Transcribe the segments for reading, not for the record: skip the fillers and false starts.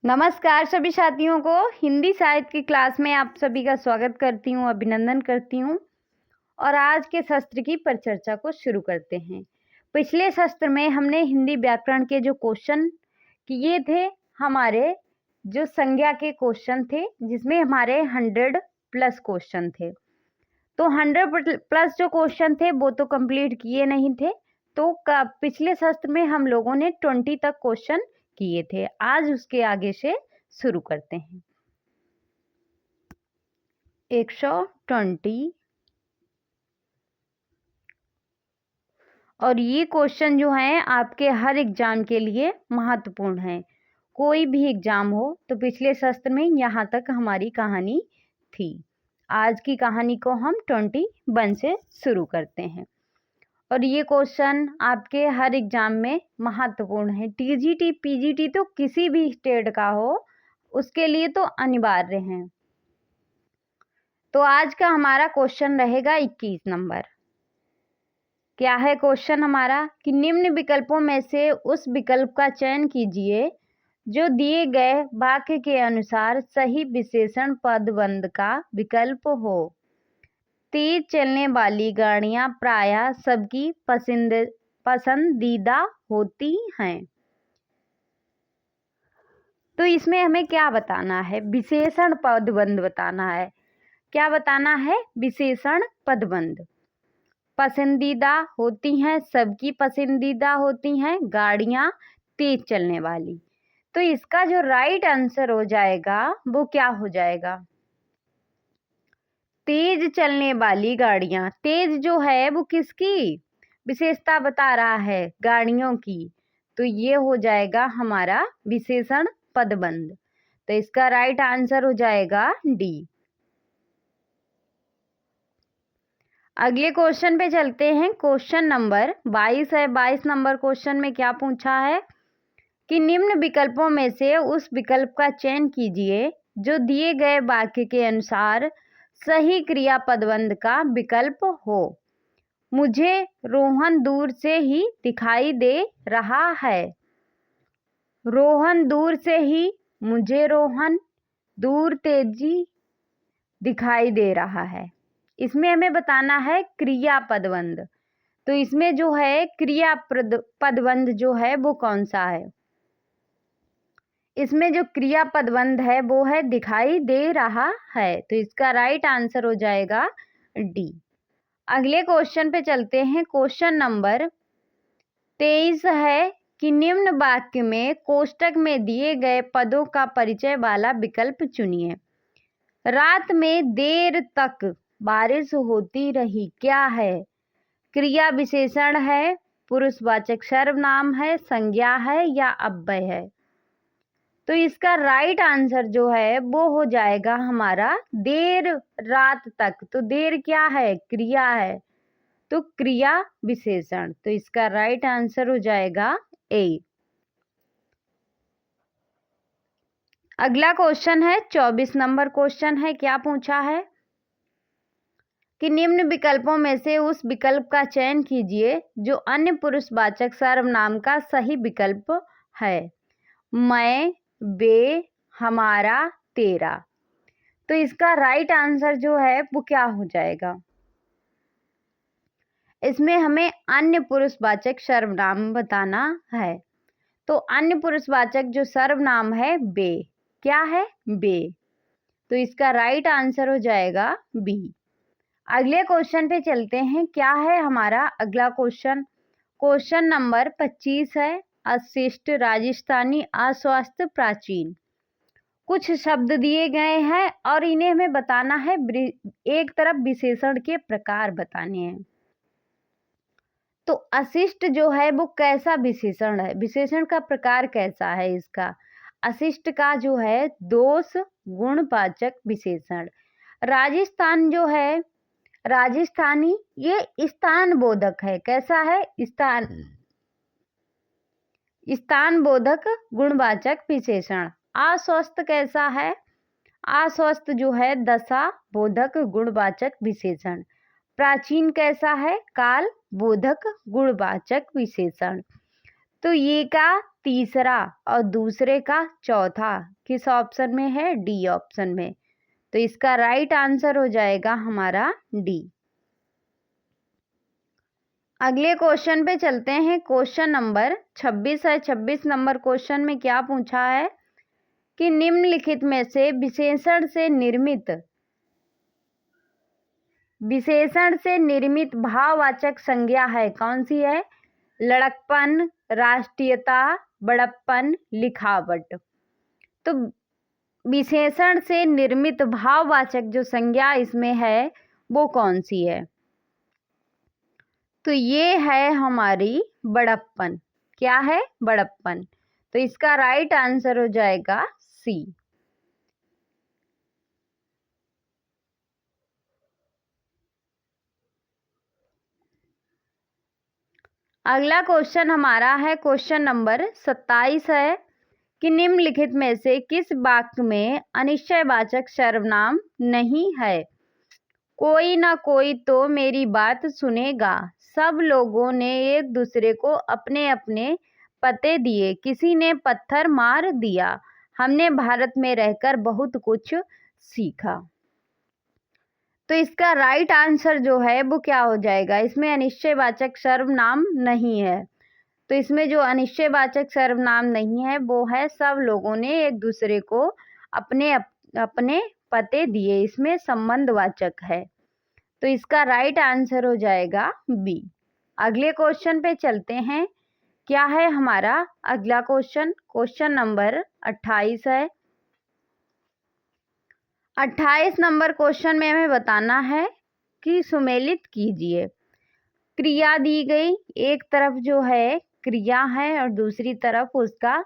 नमस्कार सभी साथियों को। हिंदी साहित्य की क्लास में आप सभी का स्वागत करती हूँ, अभिनंदन करती हूँ। और आज के शस्त्र की परिचर्चा को शुरू करते हैं। पिछले शस्त्र में हमने हिंदी व्याकरण के जो क्वेश्चन किए थे, हमारे जो संज्ञा के क्वेश्चन थे, जिसमें हमारे 100 प्लस क्वेश्चन थे। तो 100 प्लस जो क्वेश्चन थे वो तो कंप्लीट किए नहीं थे। तो पिछले शस्त्र में हम लोगों ने 20 तक क्वेश्चन किए थे। आज उसके आगे से शुरू करते हैं। 120 और ये क्वेश्चन जो हैं आपके हर एग्जाम के लिए महत्वपूर्ण हैं। कोई भी एग्जाम हो तो पिछले शस्त्र में यहाँ तक हमारी कहानी थी। आज की कहानी को हम 21 से शुरू करते हैं। और ये क्वेश्चन आपके हर एग्जाम में महत्वपूर्ण है। टीजीटी पीजीटी तो किसी भी स्टेट का हो उसके लिए तो अनिवार्य है। तो आज का हमारा क्वेश्चन रहेगा 21 नंबर। क्या है क्वेश्चन हमारा कि निम्न विकल्पों में से उस विकल्प का चयन कीजिए जो दिए गए वाक्य के अनुसार सही विशेषण पदबंध का विकल्प हो। तेज चलने वाली गाड़ियां प्रायः सबकी पसंदीदा होती हैं। तो इसमें हमें क्या बताना है? विशेषण पदबंध बताना है। क्या बताना है? विशेषण पदबंध। पसंदीदा होती हैं, सबकी पसंदीदा होती हैं, गाड़ियां तेज चलने वाली। तो इसका जो राइट आंसर हो जाएगा वो क्या हो जाएगा? तेज चलने वाली गाड़ियां। तेज जो है वो किसकी विशेषता बता रहा है? गाड़ियों की। तो ये हो जाएगा हमारा विशेषण पदबंध। तो इसका राइट आंसर हो जाएगा डी। अगले क्वेश्चन पे चलते हैं। क्वेश्चन नंबर 22 है। 22 नंबर क्वेश्चन में क्या पूछा है कि निम्न विकल्पों में से उस विकल्प का चयन कीजिए जो दिए गए वाक्य के अनुसार सही क्रिया पदबंध का विकल्प हो। मुझे रोहन दूर से ही दिखाई दे रहा है। रोहन दूर से ही, मुझे रोहन, दूर तेजी दिखाई दे रहा है। इसमें हमें बताना है क्रिया पदबंध। तो इसमें जो है क्रिया पदबंध जो है वो कौन सा है? इसमें जो क्रिया पदबंध है वो है दिखाई दे रहा है। तो इसका राइट आंसर हो जाएगा डी। अगले क्वेश्चन पे चलते हैं। क्वेश्चन नंबर 23 है कि निम्न वाक्य में कोष्टक में दिए गए पदों का परिचय वाला विकल्प चुनिए। रात में देर तक बारिश होती रही क्या है? क्रिया विशेषण है, पुरुषवाचक सर्वनाम है, संज्ञा है या अव्यय है? तो इसका राइट आंसर जो है वो हो जाएगा हमारा देर रात तक। तो देर क्या है? क्रिया है, तो क्रिया विशेषण। तो इसका राइट आंसर हो जाएगा ए। अगला क्वेश्चन है 24 नंबर क्वेश्चन है। क्या पूछा है कि निम्न विकल्पों में से उस विकल्प का चयन कीजिए जो अन्य पुरुषवाचक सर्वनाम का सही विकल्प है। मैं, वे, हमारा, तेरा। तो इसका राइट आंसर जो है वो क्या हो जाएगा? इसमें हमें अन्य पुरुषवाचक सर्वनाम बताना है। तो अन्य पुरुषवाचक जो सर्वनाम है वे, क्या है? वे। तो इसका राइट आंसर हो जाएगा बी। अगले क्वेश्चन पे चलते हैं। क्या है हमारा अगला क्वेश्चन? क्वेश्चन नंबर 25 है। अशिष्ट, राजस्थानी, अस्वस्थ, प्राचीन। कुछ शब्द दिए गए हैं और इन्हें हमें बताना है। एक तरफ विशेषण के प्रकार बताने हैं। तो अशिष्ट जो है वो कैसा विशेषण है? विशेषण का प्रकार कैसा है इसका? अशिष्ट का जो है दोष गुणवाचक विशेषण। राजस्थान जो है, राजस्थानी, ये स्थान बोधक है। कैसा है? स्थान बोधक गुणवाचक विशेषण। अस्वस्थ कैसा है? अस्वस्थ जो है दशा बोधक गुणवाचक विशेषण। प्राचीन कैसा है? काल बोधक गुणवाचक विशेषण। तो ये का तीसरा और दूसरे का चौथा किस ऑप्शन में है? डी ऑप्शन में। तो इसका राइट आंसर हो जाएगा हमारा डी। अगले क्वेश्चन पे चलते हैं। क्वेश्चन नंबर 26 है। 26 नंबर क्वेश्चन में क्या पूछा है कि निम्नलिखित में से विशेषण से निर्मित भाववाचक संज्ञा है, कौन सी है? लड़कपन, राष्ट्रीयता, बड़प्पन, लिखावट। तो विशेषण से निर्मित भाववाचक जो संज्ञा इसमें है वो कौन सी है? तो ये है हमारी बड़प्पन। क्या है? बड़प्पन। तो इसका राइट आंसर हो जाएगा सी। अगला क्वेश्चन हमारा है क्वेश्चन नंबर 27 है कि निम्नलिखित में से किस वाक्य में अनिश्चयवाचक सर्वनाम नहीं है? कोई ना कोई तो मेरी बात सुनेगा। सब लोगों ने एक दूसरे को अपने अपने पते दिए। किसी ने पत्थर मार दिया। हमने भारत में रहकर बहुत कुछ सीखा। तो इसका राइट आंसर जो है वो क्या हो जाएगा? इसमें अनिश्चयवाचक सर्वनाम नहीं है। तो इसमें जो अनिश्चयवाचक सर्वनाम नहीं है वो है सब लोगों ने एक दूसरे को अपने अपने पते दिए। इसमें संबंधवाचक है। तो इसका राइट आंसर हो जाएगा बी। अगले क्वेश्चन पे चलते हैं। क्या है हमारा अगला क्वेश्चन? क्वेश्चन नंबर 28 है। 28 नंबर क्वेश्चन में हमें बताना है कि सुमेलित कीजिए। क्रिया दी गई, एक तरफ जो है क्रिया है और दूसरी तरफ उसका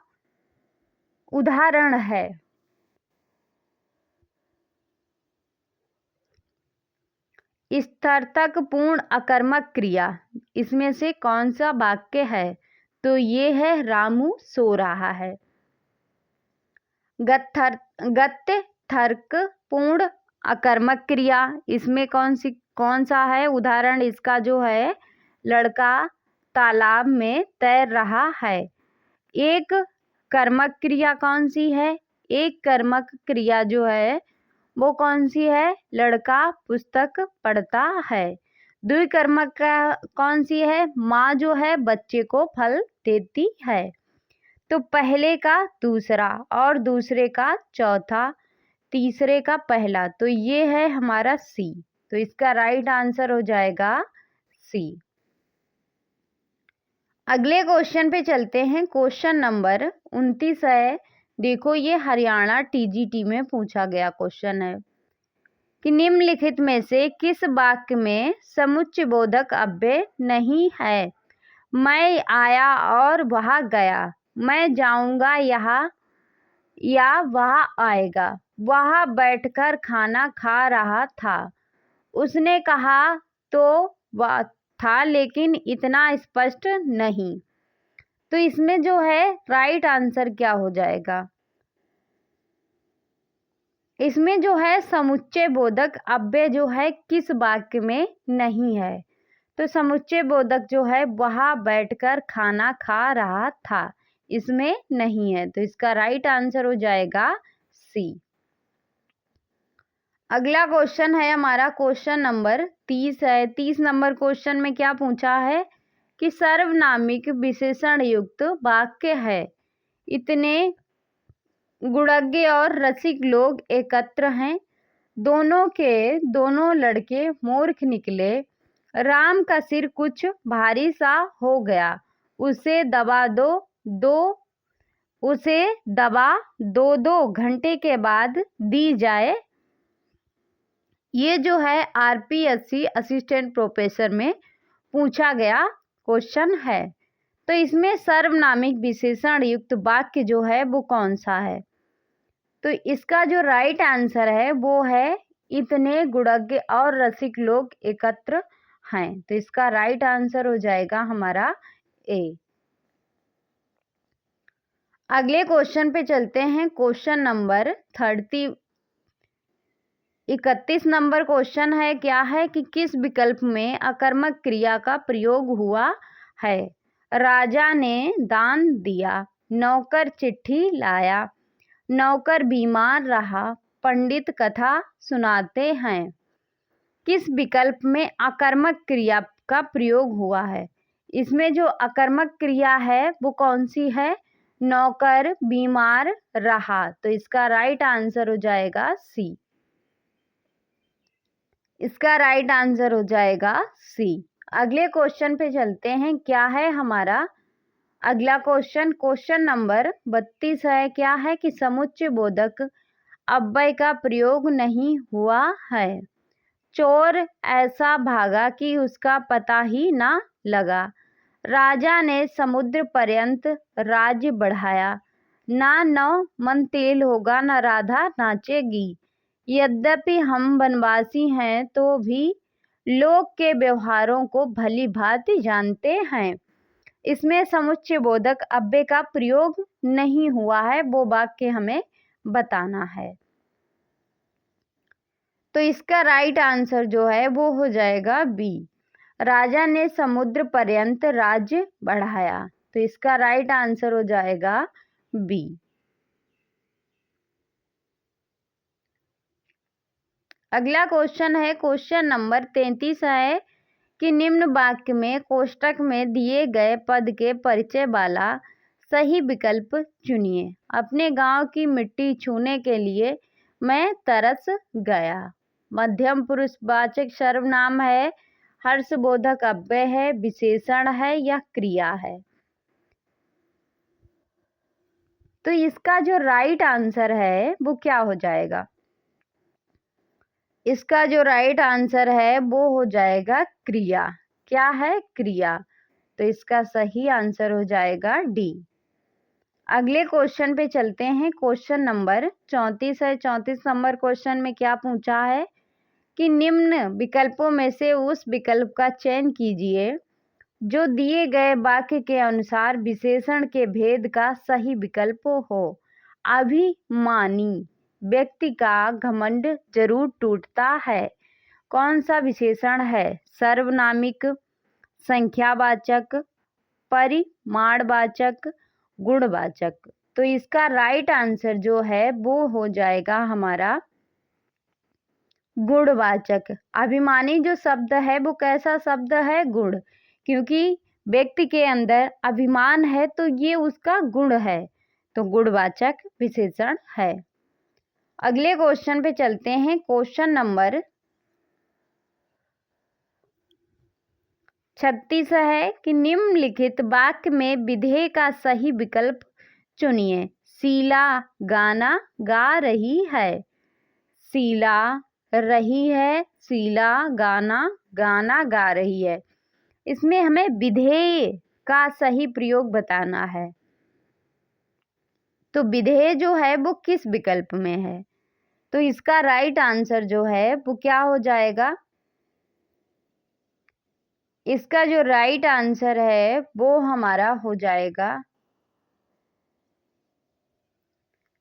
उदाहरण है। स्थर्थक पूर्ण अकर्मक क्रिया, इसमें से कौन सा वाक्य है? तो ये है रामू सो रहा है। गत्य थर्क पूर्ण अकर्मक क्रिया, इसमें कौन सा है उदाहरण? इसका जो है लड़का तालाब में तैर रहा है। एक कर्मक क्रिया कौन सी है? एक कर्मक क्रिया जो है वो कौन सी है? लड़का पुस्तक पढ़ता है। द्विकर्मक कौन सी है? माँ जो है बच्चे को फल देती है। तो पहले का दूसरा और दूसरे का चौथा, तीसरे का पहला। तो ये है हमारा सी। तो इसका राइट आंसर हो जाएगा सी। अगले क्वेश्चन पे चलते हैं। क्वेश्चन नंबर 29 है। देखो ये हरियाणा टीजीटी में पूछा गया क्वेश्चन है कि निम्नलिखित में से किस वाक्य में समुच्चय बोधक अव्यय नहीं है? मैं आया और वह गया। मैं जाऊंगा यहाँ या वह आएगा। वह बैठकर खाना खा रहा था। उसने कहा तो वह था लेकिन इतना स्पष्ट नहीं। तो इसमें जो है राइट आंसर क्या हो जाएगा? इसमें जो है समुच्चय बोधक अव्यय जो है किस वाक्य में नहीं है? तो समुच्चय बोधक जो है वह बैठकर खाना खा रहा था, इसमें नहीं है। तो इसका राइट आंसर हो जाएगा सी। अगला क्वेश्चन है हमारा क्वेश्चन नंबर 30 है। 30 नंबर क्वेश्चन में क्या पूछा है कि सर्वनामिक विशेषण युक्त वाक्य है। इतने गुणज्ञ और रसिक लोग एकत्र हैं। दोनों लड़के मूर्ख निकले। राम का सिर कुछ भारी सा हो गया। उसे दवा दो घंटे के बाद दी जाए। ये जो है आरपीएससी असिस्टेंट प्रोफेसर में पूछा गया क्वेश्चन है। तो इसमें सर्वनामिक विशेषण युक्त वाक्य जो है वो कौन सा है? तो इसका जो राइट आंसर है वो है इतने गुणज्ञ और रसिक लोग एकत्र हैं। तो इसका राइट आंसर हो जाएगा हमारा ए। अगले क्वेश्चन पे चलते हैं। क्वेश्चन नंबर 31 नंबर क्वेश्चन है। क्या है कि किस विकल्प में अकर्मक क्रिया का प्रयोग हुआ है? राजा ने दान दिया, नौकर चिट्ठी लाया, नौकर बीमार रहा, पंडित कथा सुनाते हैं। किस विकल्प में आकर्मक क्रिया का प्रयोग हुआ है? इसमें जो आकर्मक क्रिया है वो कौन सी है? नौकर बीमार रहा। तो इसका राइट आंसर हो जाएगा सी। इसका राइट आंसर हो जाएगा सी। अगले क्वेश्चन पे चलते हैं। क्या है हमारा अगला क्वेश्चन? क्वेश्चन नंबर 32 है। क्या है कि समुच्चय बोधक अव्यय का प्रयोग नहीं हुआ है। चोर ऐसा भागा कि उसका पता ही ना लगा। राजा ने समुद्र पर्यंत राज्य बढ़ाया। ना नौ मन तेल होगा, ना राधा नाचेगी। यद्यपि हम वनवासी हैं तो भी लोक के व्यवहारों को भली भांति जानते हैं। इसमें समुच्चय बोधक अव्यय का प्रयोग नहीं हुआ है, वो वाक्य हमें बताना है। तो इसका राइट आंसर जो है वो हो जाएगा बी। राजा ने समुद्र पर्यंत राज्य बढ़ाया। तो इसका राइट आंसर हो जाएगा बी। अगला क्वेश्चन है क्वेश्चन नंबर 33 है कि निम्न वाक्य में कोष्टक में दिए गए पद के परिचय वाला सही विकल्प चुनिए। अपने गांव की मिट्टी छूने के लिए मैं तरस गया। मध्यम पुरुषवाचक सर्वनाम है, हर्षबोधक अव्यय है, विशेषण है या क्रिया है? तो इसका जो राइट आंसर है वो क्या हो जाएगा? इसका जो राइट आंसर है वो हो जाएगा क्रिया। क्या है? क्रिया। तो इसका सही आंसर हो जाएगा डी। अगले क्वेश्चन पे चलते हैं। क्वेश्चन नंबर 34 है। 34 नंबर क्वेश्चन में क्या पूछा है कि निम्न विकल्पों में से उस विकल्प का चयन कीजिए जो दिए गए वाक्य के अनुसार विशेषण के भेद का सही विकल्प हो। अभिमानी व्यक्ति का घमंड जरूर टूटता है। कौन सा विशेषण है? सर्वनामिक, संख्यावाचक, परिमाणवाचक, गुणवाचक। तो इसका राइट आंसर जो है वो हो जाएगा हमारा गुणवाचक। अभिमानी जो शब्द है वो कैसा शब्द है? गुण। क्योंकि व्यक्ति के अंदर अभिमान है तो ये उसका गुण है, तो गुणवाचक विशेषण है। अगले क्वेश्चन पे चलते हैं। क्वेश्चन नंबर 36 है कि निम्नलिखित वाक्य में विधेय का सही विकल्प चुनिए। शीला गाना गा रही है। शीला रही है, शीला गाना, गाना गा रही है। इसमें हमें विधेय का सही प्रयोग बताना है। तो विधेय जो है वो किस विकल्प में है? तो इसका राइट आंसर जो है वो क्या हो जाएगा? इसका जो राइट आंसर है वो हमारा हो जाएगा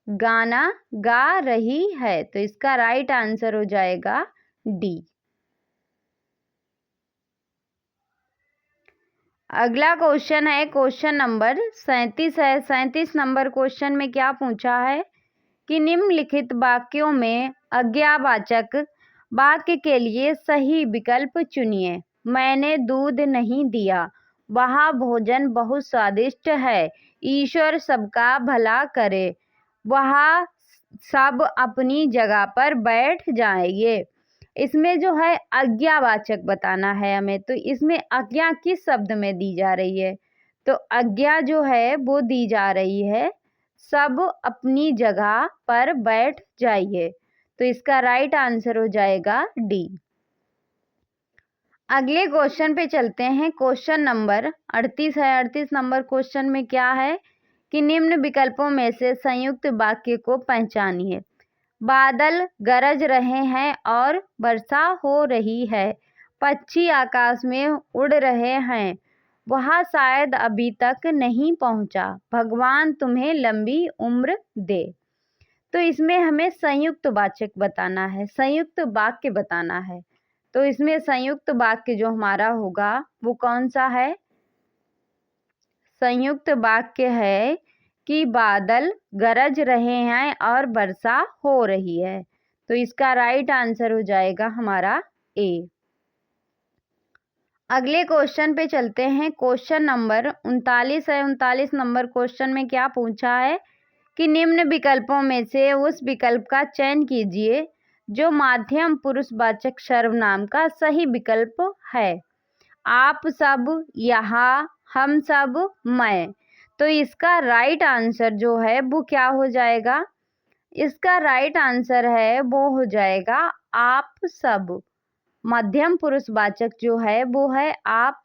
गाना गा रही है। तो इसका राइट आंसर हो जाएगा डी। अगला क्वेश्चन है क्वेश्चन नंबर 37 है। 37 नंबर क्वेश्चन में क्या पूछा है कि निम्नलिखित वाक्यों में अज्ञावाचक वाक्य के लिए सही विकल्प चुनिए। मैंने दूध नहीं दिया, वहाँ भोजन बहुत स्वादिष्ट है, ईश्वर सबका भला करे, वहाँ सब अपनी जगह पर बैठ जाएंगे। इसमें जो है आज्ञावाचक बताना है हमें। तो इसमें आज्ञा किस शब्द में दी जा रही है? तो आज्ञा जो है वो दी जा रही है सब अपनी जगह पर बैठ जाइए। तो इसका राइट आंसर हो जाएगा डी। अगले क्वेश्चन पे चलते हैं। क्वेश्चन नंबर 38 है। 38 नंबर क्वेश्चन में क्या है कि निम्न विकल्पों में से संयुक्त वाक्य को पहचानिए। बादल गरज रहे हैं और वर्षा हो रही है। पक्षी आकाश में उड़ रहे हैं, वह शायद अभी तक नहीं पहुंचा। भगवान तुम्हें लंबी उम्र दे। तो इसमें हमें संयुक्त वाचक बताना है, संयुक्त वाक्य बताना है। तो इसमें संयुक्त वाक्य जो हमारा होगा वो कौन सा है? संयुक्त वाक्य है कि बादल गरज रहे हैं और वर्षा हो रही है। तो इसका राइट आंसर हो जाएगा हमारा ए। अगले क्वेश्चन पे चलते हैं। क्वेश्चन नंबर 39 है। 39 नंबर क्वेश्चन में क्या पूछा है कि निम्न विकल्पों में से उस विकल्प का चयन कीजिए जो माध्यम पुरुषवाचक सर्वनाम का सही विकल्प है। आप सब, यहाँ, हम सब, मैं। तो इसका राइट आंसर जो है वो क्या हो जाएगा? इसका राइट आंसर है वो हो जाएगा आप सब। मध्यम पुरुषवाचक जो है वो है आप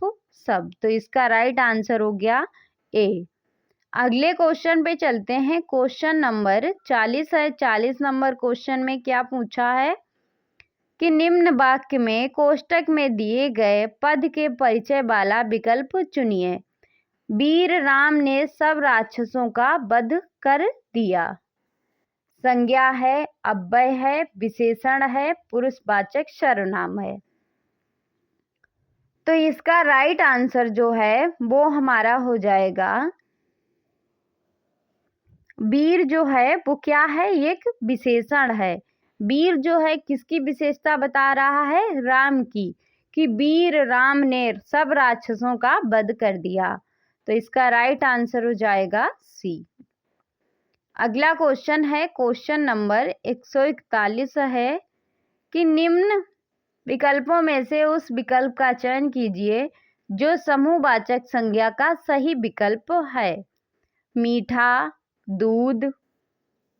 सब। तो इसका राइट आंसर हो गया ए। अगले क्वेश्चन पे चलते हैं। क्वेश्चन नंबर 40 है। 40 नंबर क्वेश्चन में क्या पूछा है कि निम्न वाक्य में कोष्टक में दिए गए पद के परिचय वाला विकल्प चुनिए। वीर राम ने सब राक्षसों का वध कर दिया। संज्ञा है, अव्यय है, विशेषण है, पुरुषवाचक सर्वनाम है। तो इसका राइट आंसर जो है वो हमारा हो जाएगा वीर। जो है वो क्या है? एक विशेषण है। वीर जो है किसकी विशेषता बता रहा है? राम की, कि वीर राम ने सब राक्षसों का वध कर दिया। तो इसका राइट आंसर हो जाएगा सी। अगला क्वेश्चन है। क्वेश्चन नंबर 141 है कि निम्न विकल्पों में से उस विकल्प का चयन कीजिए जो समूहवाचक संज्ञा का सही विकल्प है। मीठा, दूध,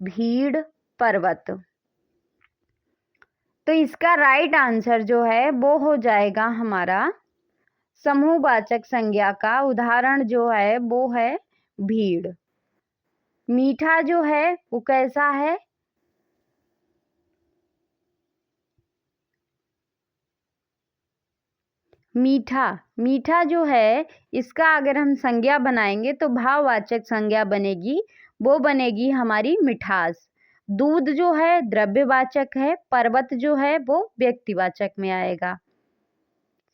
भीड़, पर्वत। तो इसका राइट आंसर जो है वो हो जाएगा हमारा समूहवाचक संज्ञा का उदाहरण जो है वो है भीड़। मीठा जो है वो कैसा है? मीठा जो है इसका अगर हम संज्ञा बनाएंगे तो भाववाचक संज्ञा बनेगी, वो बनेगी हमारी मिठास। दूध जो है द्रव्यवाचक है। पर्वत जो है वो व्यक्तिवाचक में आएगा।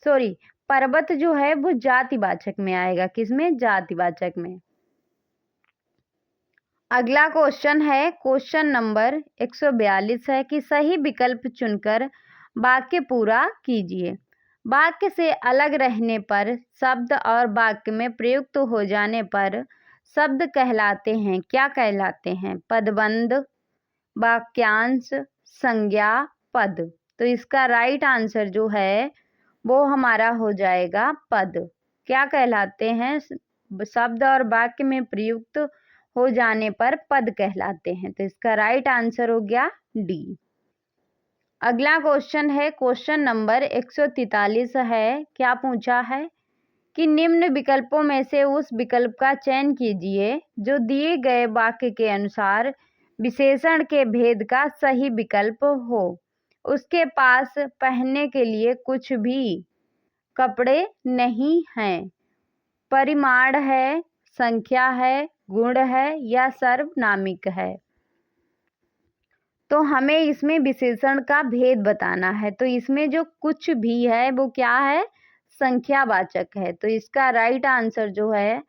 सॉरी, पर्वत जो है वो जातिवाचक में आएगा। किसमें? जातिवाचक में। अगला क्वेश्चन है। क्वेश्चन नंबर 142 है कि सही विकल्प चुनकर वाक्य पूरा कीजिए। वाक्य से अलग रहने पर शब्द और वाक्य में प्रयुक्त हो जाने पर शब्द कहलाते हैं, क्या कहलाते हैं? पदबंध, वाक्यांश, संज्ञा, पद। तो इसका राइट आंसर जो है वो हमारा हो जाएगा पद। क्या कहलाते हैं? शब्द और वाक्य में प्रयुक्त हो जाने पर पद कहलाते हैं। तो इसका राइट आंसर हो गया डी। अगला क्वेश्चन है। क्वेश्चन नंबर 143 है। क्या पूछा है कि निम्न विकल्पों में से उस विकल्प का चयन कीजिए जो दिए गए वाक्य के अनुसार विशेषण के भेद का सही विकल्प हो। उसके पास पहनने के लिए कुछ भी कपड़े नहीं हैं। परिमाण है, संख्या है, गुण है या सर्वनामिक है। तो हमें इसमें विशेषण का भेद बताना है। तो इसमें जो कुछ भी है वो क्या है? संख्यावाचक है। तो इसका राइट आंसर जो है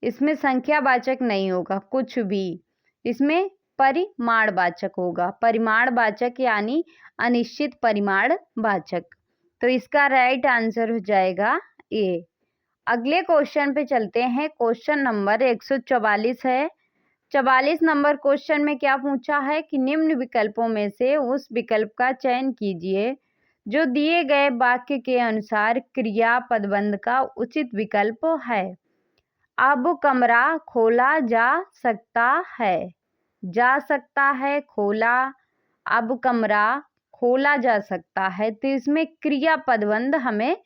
इसमें संख्यावाचक नहीं होगा कुछ भी, इसमें परिमाणवाचक होगा। परिमाणवाचक यानी अनिश्चित परिमाणवाचक। तो इसका राइट आंसर हो जाएगा ए। अगले क्वेश्चन पे चलते हैं। क्वेश्चन नंबर 144 है। 44 नंबर क्वेश्चन में क्या पूछा है कि निम्न विकल्पों में से उस विकल्प का चयन कीजिए जो दिए गए वाक्य के अनुसार क्रिया पदबंध का उचित विकल्प है। अब कमरा खोला जा सकता है। जा सकता है, खोला, अब कमरा खोला जा सकता है। तो इसमें क्रिया पदबंध हमें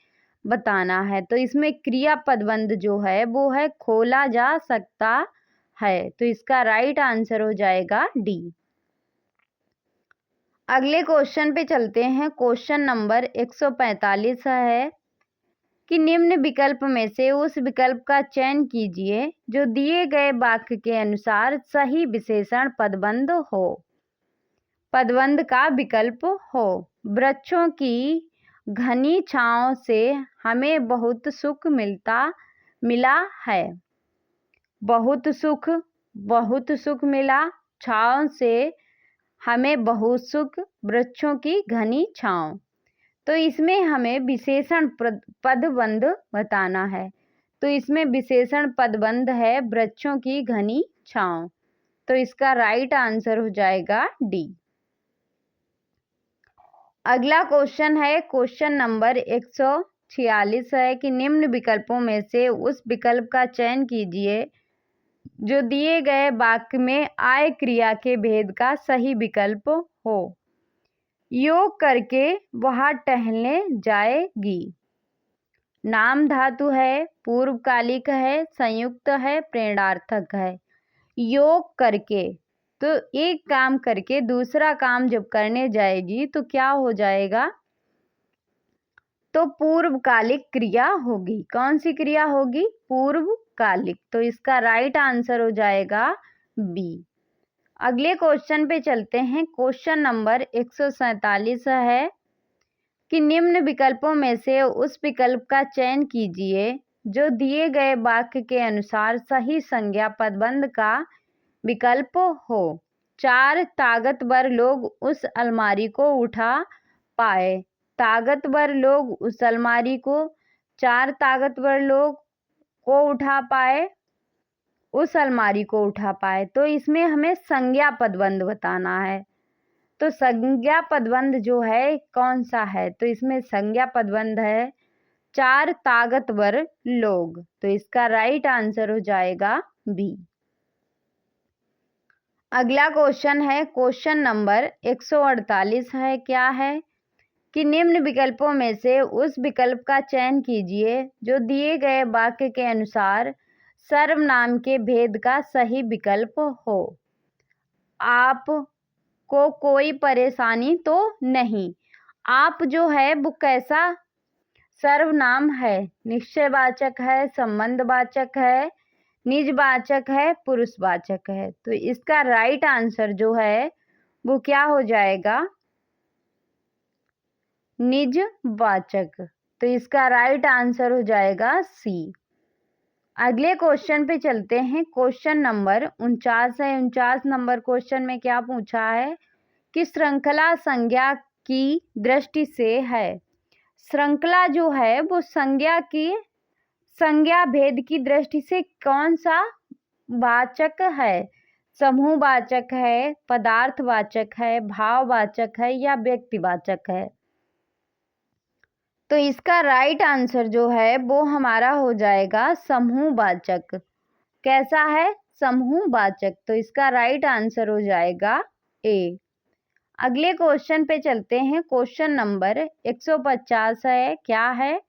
बताना है। तो इसमें क्रिया पदबंध जो है वो है खोला जा सकता है। तो इसका राइट आंसर हो जाएगा डी। अगले क्वेश्चन पे चलते हैं। क्वेश्चन नंबर 145 है कि निम्न विकल्प में से उस विकल्प का चयन कीजिए जो दिए गए वाक्य के अनुसार सही विशेषण पदबंध हो। पदबंध का विकल्प हो। वृक्षों की घनी छांव से हमें बहुत सुख मिला है। बहुत सुख मिला, छांव से हमें बहुत सुख, वृक्षों की घनी छांव। तो इसमें हमें विशेषण पदबंध बताना है। तो इसमें विशेषण पदबंध है वृक्षों की घनी छांव। तो इसका राइट आंसर हो जाएगा डी। अगला क्वेश्चन है क्वेश्चन नंबर 146 है कि निम्न विकल्पों में से उस विकल्प का चयन कीजिए जो दिए गए वाक्य में आय क्रिया के भेद का सही विकल्प हो। योग करके वह टहलने जाएगी। नाम धातु है, पूर्वकालिक है, संयुक्त है, प्रेरणार्थक है। योग करके, तो एक काम करके दूसरा काम जब करने जाएगी तो क्या हो जाएगा? तो पूर्वकालिक क्रिया होगी। कौन सी क्रिया होगी? पूर्वकालिक। तो इसका राइट आंसर हो जाएगा बी। अगले क्वेश्चन पे चलते हैं। क्वेश्चन नंबर 147 है कि निम्न विकल्पों में से उस विकल्प का चयन कीजिए जो दिए गए वाक्य के अनुसार सही संज्ञा पदबंध का विकल्प हो। 4 ताकतवर लोग उस अलमारी को उठा पाए। ताकतवर लोग उस अलमारी को, 4 ताकतवर लोग को उठा पाए, उस अलमारी को उठा पाए। तो इसमें हमें संज्ञा पदबंध बताना है। तो संज्ञा पदबंध जो है कौन सा है? तो इसमें संज्ञा पदबंध है 4 ताकतवर लोग। तो इसका राइट आंसर हो जाएगा बी। अगला क्वेश्चन है क्वेश्चन नंबर 148 है। क्या है कि निम्न विकल्पों में से उस विकल्प का चयन कीजिए जो दिए गए वाक्य के अनुसार सर्वनाम के भेद का सही विकल्प हो। आप को कोई परेशानी तो नहीं। आप जो है वो कैसा सर्वनाम है? निश्चयवाचक है, संबंधवाचक है, निजवाचक है, पुरुषवाचक है। तो इसका राइट आंसर जो है वो क्या हो जाएगा? निजवाचक। तो इसका राइट आंसर हो जाएगा सी। अगले क्वेश्चन पे चलते हैं। क्वेश्चन नंबर 49 है। 49 नंबर क्वेश्चन में क्या पूछा है कि श्रृंखला संज्ञा की दृष्टि से है। श्रृंखला जो है वो संज्ञा भेद की दृष्टि से कौन सा वाचक है? समूहवाचक है, पदार्थवाचक है, भाववाचक है या व्यक्तिवाचक है? तो इसका राइट आंसर जो है वो हमारा हो जाएगा समूहवाचक। कैसा है? समूहवाचक। तो इसका राइट आंसर हो जाएगा ए। अगले क्वेश्चन पे चलते हैं। क्वेश्चन नंबर 150 है। क्या है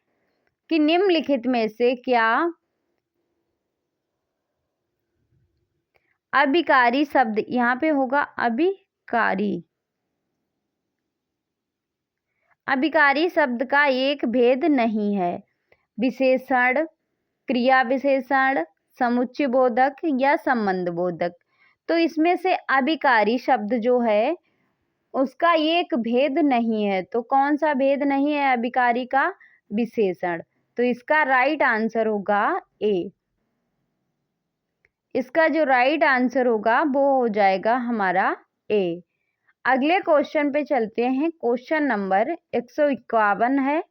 कि निम्नलिखित में से क्या अभिकारी शब्द, यहाँ पे होगा अभिकारी शब्द का एक भेद नहीं है। विशेषण, क्रिया विशेषण, समुच्चय बोधक या संबंध बोधक। तो इसमें से अभिकारी शब्द जो है उसका एक भेद नहीं है। तो कौन सा भेद नहीं है अभिकारी का? विशेषण। तो इसका राइट आंसर होगा ए। इसका जो राइट आंसर होगा वो हो जाएगा हमारा ए। अगले क्वेश्चन पे चलते हैं। क्वेश्चन नंबर 151 है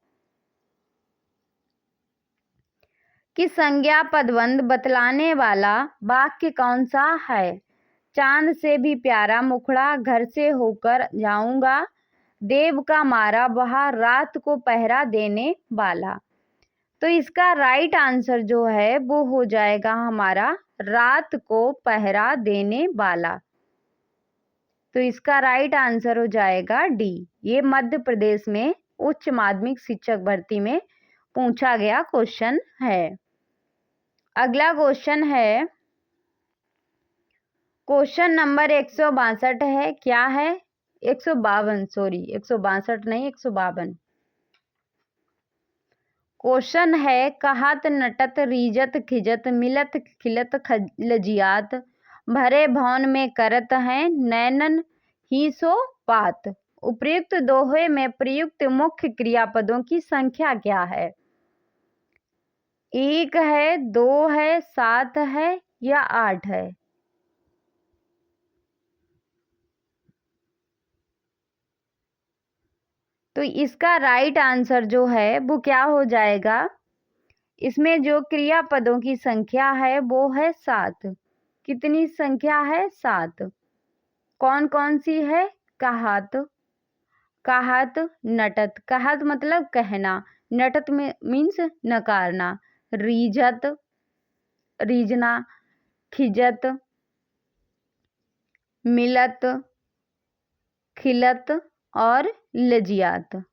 कि संज्ञा पदबंध बतलाने वाला वाक्य कौन सा है? चांद से भी प्यारा मुखड़ा, घर से होकर जाऊंगा, देव का मारा वह रात को पहरा देने वाला। तो इसका राइट आंसर जो है वो हो जाएगा हमारा रात को पहरा देने वाला। तो इसका राइट आंसर हो जाएगा डी। ये मध्य प्रदेश में उच्च माध्यमिक शिक्षक भर्ती में पूछा गया क्वेश्चन है। अगला क्वेश्चन है क्वेश्चन नंबर 162 है। क्या है? 152, सॉरी 162 नहीं 152। क्वेश्चन है कहत नटत रीजत खिजत मिलत खिलत लजियात भरे भवन में करत हैं नैनन ही सो पात। उपयुक्त दोहे में प्रयुक्त मुख्य क्रियापदों की संख्या क्या है? 1 है, 2 है, 7 है या 8 है? तो इसका राइट आंसर जो है वो क्या हो जाएगा? इसमें जो क्रियापदों की संख्या है वो है 7। कितनी संख्या है? 7। कौन कौन सी है? कहत, कहत, नटत। कहत मतलब कहना, नटत में मीन्स नकारना, रीझत, रीझना, खिजत, मिलत, खिलत और लजियात।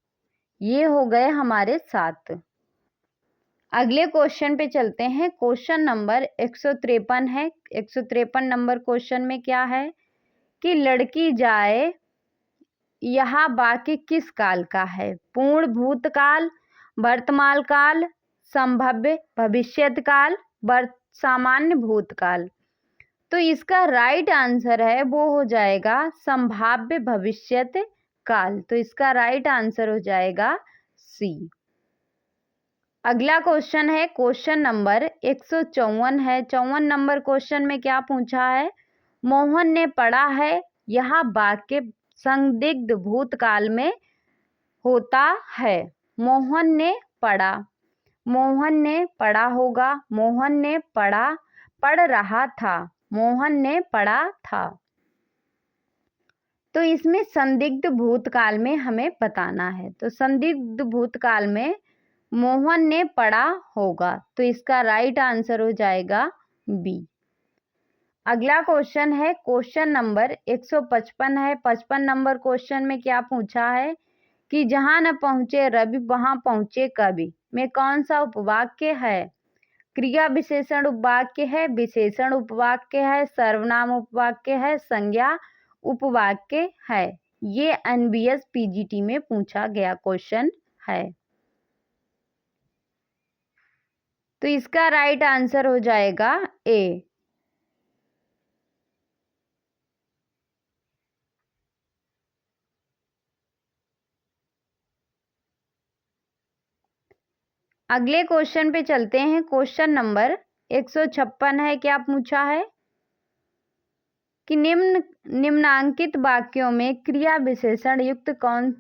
ये हो गए हमारे 7। अगले क्वेश्चन पे चलते हैं। क्वेश्चन नंबर 153 है। 153 नंबर क्वेश्चन में क्या है कि लड़की जाए यह वाक्य किस काल का है? पूर्ण भूतकाल, वर्तमान काल, संभाव्य भविष्यत काल, सामान्य भूतकाल। तो इसका राइट आंसर है वो हो जाएगा संभाव्य भविष्यत काल। तो इसका राइट आंसर हो जाएगा सी। अगला क्वेश्चन है क्वेश्चन नंबर 154 है। 54 नंबर क्वेश्चन में क्या पूछा है? मोहन ने पढ़ा है यह वाक्य संदिग्ध भूतकाल में होता है। मोहन ने पढ़ा, मोहन ने पढ़ा होगा, मोहन ने पढ़ा, पढ़ रहा था, मोहन ने पढ़ा था। तो इसमें संदिग्ध भूतकाल में हमें बताना है। तो संदिग्ध भूतकाल में मोहन ने पढ़ा होगा। तो इसका राइट आंसर हो जाएगा बी। अगला क्वेश्चन है क्वेश्चन नंबर 155 है। 55 नंबर क्वेश्चन में क्या पूछा है कि जहां न पहुंचे रवि वहां पहुंचे कवि में कौन सा उपवाक्य है? क्रिया विशेषण उपवाक्य है, विशेषण उपवाक्य है, सर्वनाम उपवाक्य है, संज्ञा उपवाक्य है। ये एनबीएस पीजीटी में पूछा गया क्वेश्चन है। तो इसका राइट आंसर हो जाएगा ए। अगले क्वेश्चन पे चलते हैं। क्वेश्चन नंबर 156 है। क्या पूछा है कि निम्नांकित वाक्यों में क्रिया विशेषण युक्त कौन।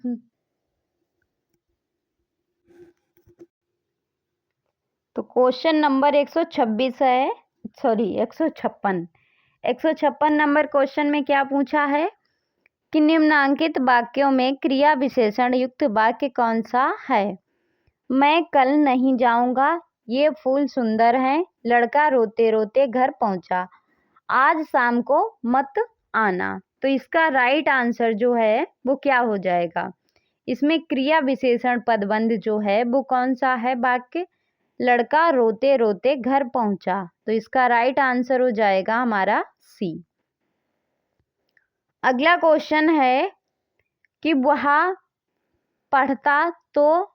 तो क्वेश्चन नंबर 156 है, सॉरी 156। 156 नंबर क्वेश्चन में क्या पूछा है कि निम्नांकित वाक्यों में क्रिया विशेषण युक्त वाक्य कौन सा है? मैं कल नहीं जाऊंगा, ये फूल सुंदर हैं, लड़का रोते रोते घर पहुंचा, आज शाम को मत आना। तो इसका राइट आंसर जो है वो क्या हो जाएगा? इसमें क्रिया विशेषण पदबंध जो है वो कौन सा है वाक्य? लड़का रोते रोते घर पहुंचा। तो इसका राइट आंसर हो जाएगा हमारा सी। अगला क्वेश्चन है कि वह पढ़ता तो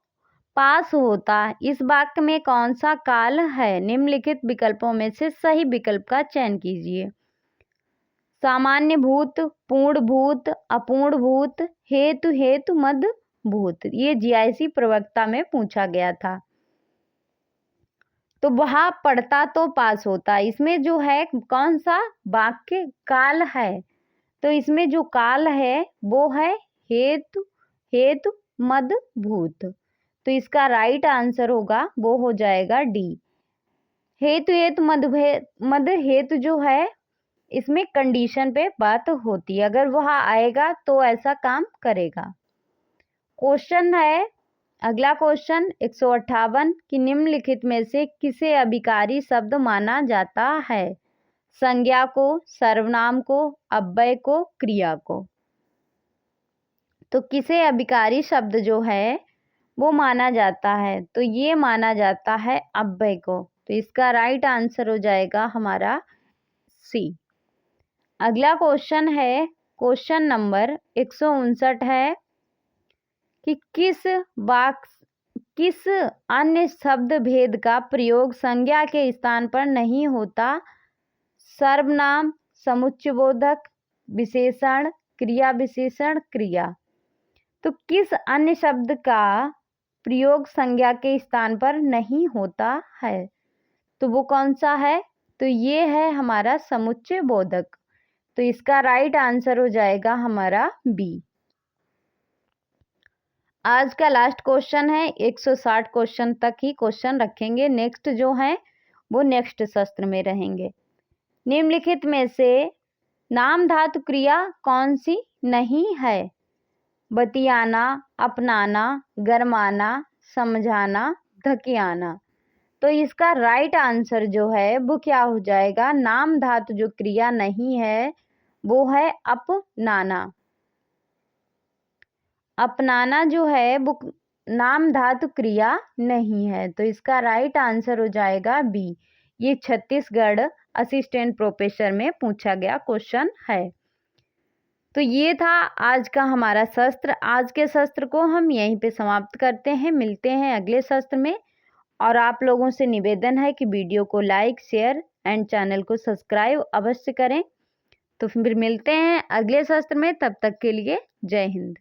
पास होता, इस वाक्य में कौन सा काल है? निम्नलिखित विकल्पों में से सही विकल्प का चयन कीजिए। सामान्य भूत, पूर्ण भूत, अपूर्ण भूत, हेतु हेतु मद भूत। ये जीआईसी प्रवक्ता में पूछा गया था। तो वह पढ़ता तो पास होता, इसमें जो है कौन सा वाक्य काल है? तो इसमें जो काल है वो है हेतु हेतु मद भूत। तो इसका राइट आंसर होगा वो हो जाएगा डी। हेतु हेतु मद हेतु जो है इसमें कंडीशन पे बात होती है, अगर वह आएगा तो ऐसा काम करेगा। क्वेश्चन है अगला क्वेश्चन 158 कि निम्नलिखित में से किसे अभिकारी शब्द माना जाता है? संज्ञा को, सर्वनाम को, अव्यय को, क्रिया को। तो किसे अभिकारी शब्द जो है वो माना जाता है? तो ये माना जाता है अव्यय को। तो इसका राइट आंसर हो जाएगा हमारा सी। अगला क्वेश्चन है क्वेश्चन नंबर 159 है कि किस अन्य शब्द भेद का प्रयोग संज्ञा के स्थान पर नहीं होता? सर्वनाम, समुच्चयबोधक, विशेषण, क्रिया विशेषण क्रिया। तो किस अन्य शब्द का प्रयोग संज्ञा के स्थान पर नहीं होता है? तो वो कौन सा है? तो ये है हमारा समुच्चय बोधक। तो इसका राइट आंसर हो जाएगा हमारा बी। आज का लास्ट क्वेश्चन है, 160 क्वेश्चन तक ही क्वेश्चन रखेंगे। नेक्स्ट जो है वो नेक्स्ट सत्र में रहेंगे। निम्नलिखित में से नाम धातु क्रिया कौन सी नहीं है? बतियाना, अपनाना, गरमाना, समझाना, धकियाना। तो इसका राइट आंसर जो है वो क्या हो जाएगा? नाम धातु जो क्रिया नहीं है वो है अपनाना। अपनाना जो है वो नाम धातु क्रिया नहीं है। तो इसका राइट आंसर हो जाएगा बी। ये छत्तीसगढ़ असिस्टेंट प्रोफेसर में पूछा गया क्वेश्चन है। तो ये था आज का हमारा शस्त्र। आज के शस्त्र को हम यहीं पे समाप्त करते हैं। मिलते हैं अगले शस्त्र में। और आप लोगों से निवेदन है कि वीडियो को लाइक, शेयर एंड चैनल को सब्सक्राइब अवश्य करें। तो फिर मिलते हैं अगले शस्त्र में। तब तक के लिए जय हिंद।